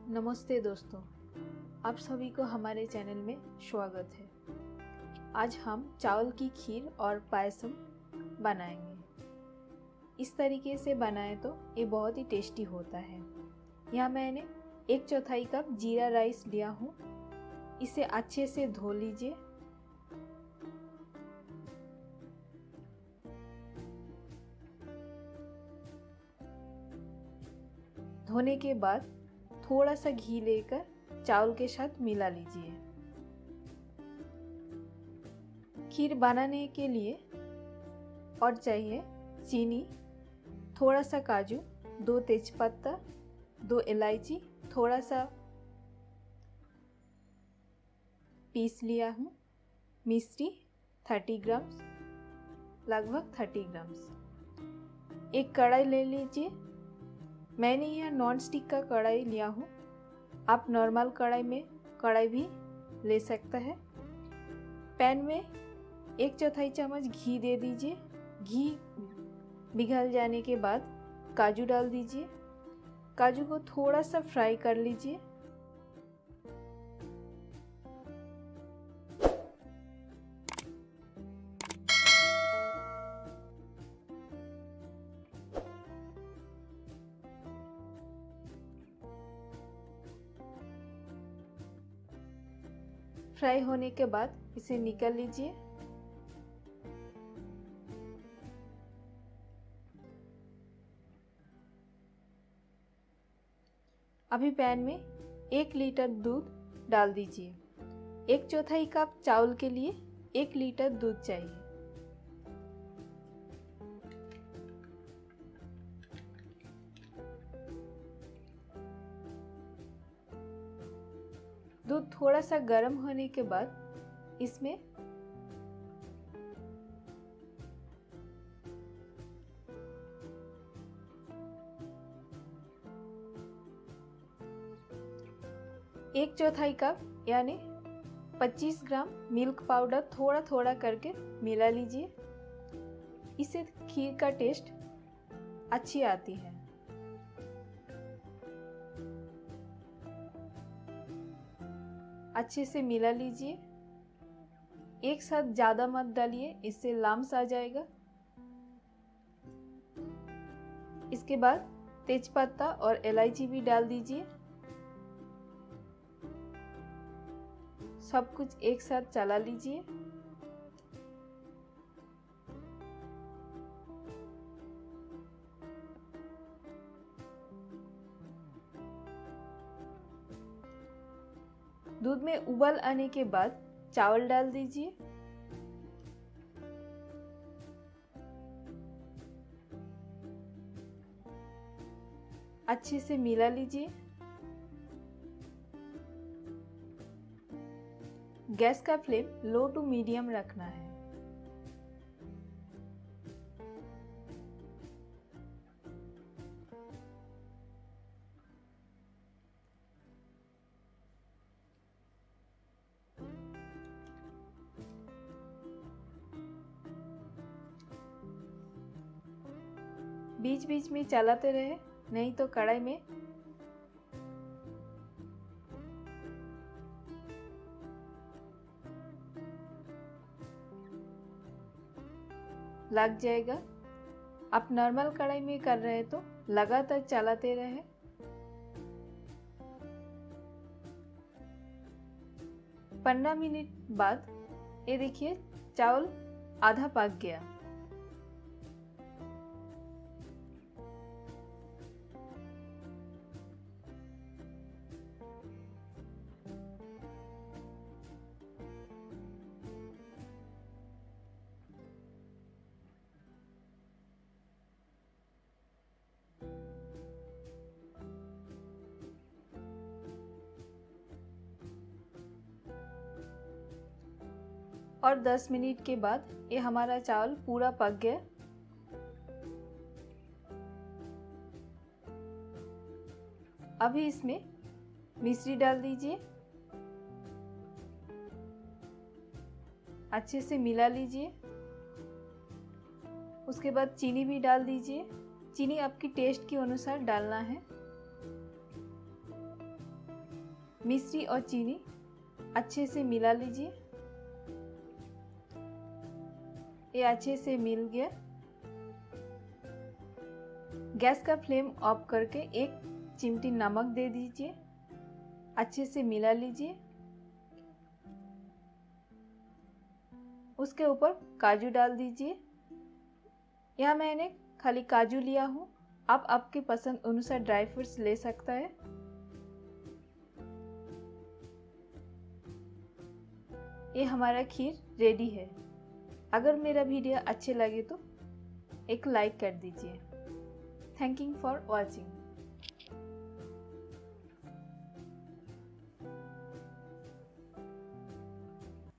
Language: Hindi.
नमस्ते दोस्तों, आप सभी को हमारे चैनल में स्वागत है। आज हम चावल की खीर और पायसम बनाएंगे। इस तरीके से बनाए तो ये बहुत ही टेस्टी होता है। यहाँ मैंने 1/4 कप जीरा राइस लिया हूँ। इसे अच्छे से धो लीजिए। धोने के बाद थोड़ा सा घी लेकर चावल के साथ मिला लीजिए। खीर बनाने के लिए और चाहिए चीनी, थोड़ा सा काजू, 2 तेजपत्ता, 2 इलायची, थोड़ा सा पीस लिया हूँ, मिश्री 30 ग्राम, लगभग 30 ग्राम। एक कढ़ाई ले लीजिए। मैंने यह नॉन स्टिक का कढ़ाई लिया हूँ। आप नॉर्मल कढ़ाई भी ले सकता है। पैन में 1/4 चम्मच घी दे दीजिए। घी पिघल जाने के बाद काजू डाल दीजिए। काजू को थोड़ा सा फ्राई कर लीजिए। फ्राई होने के बाद इसे निकाल लीजिए। अभी पैन में 1 लीटर दूध डाल दीजिए। 1/4 कप चावल के लिए 1 लीटर दूध चाहिए। दूध थोड़ा सा गर्म होने के बाद इसमें एक चौथाई कप यानी 25 ग्राम मिल्क पाउडर थोड़ा थोड़ा करके मिला लीजिए। इससे खीर का टेस्ट अच्छी आती है। अच्छे से मिला लीजिए। एक साथ ज़्यादा मत डालिए, इससे लम्स आ जाएगा। इसके बाद तेजपत्ता और इलायची भी डाल दीजिए। सब कुछ एक साथ चला लीजिए। दूध में उबाल आने के बाद चावल डाल दीजिए। अच्छे से मिला लीजिए। गैस का फ्लेम लो टू मीडियम रखना है। बीच बीच में चलाते रहे, नहीं तो कढ़ाई में लग जाएगा। आप नॉर्मल कढ़ाई में कर रहे तो लगातार चलाते रहे। पंद्रह मिनट बाद ये देखिए चावल आधा पक गया। और 10 मिनट के बाद ये हमारा चावल पूरा पक गया। अभी इसमें मिश्री डाल दीजिए। अच्छे से मिला लीजिए। उसके बाद चीनी भी डाल दीजिए। चीनी आपकी टेस्ट के अनुसार डालना है। मिश्री और चीनी अच्छे से मिला लीजिए। ये अच्छे से मिल गया। गैस का फ्लेम ऑफ करके 1 चिमटी नमक दे दीजिए। अच्छे से मिला लीजिए। उसके ऊपर काजू डाल दीजिए। यहाँ मैंने खाली काजू लिया हूँ, आप आपके पसंद अनुसार ड्राई फ्रूट्स ले सकता है। ये हमारा खीर रेडी है। अगर मेरा वीडियो अच्छे लगे तो एक लाइक कर दीजिए। Thank you for watching.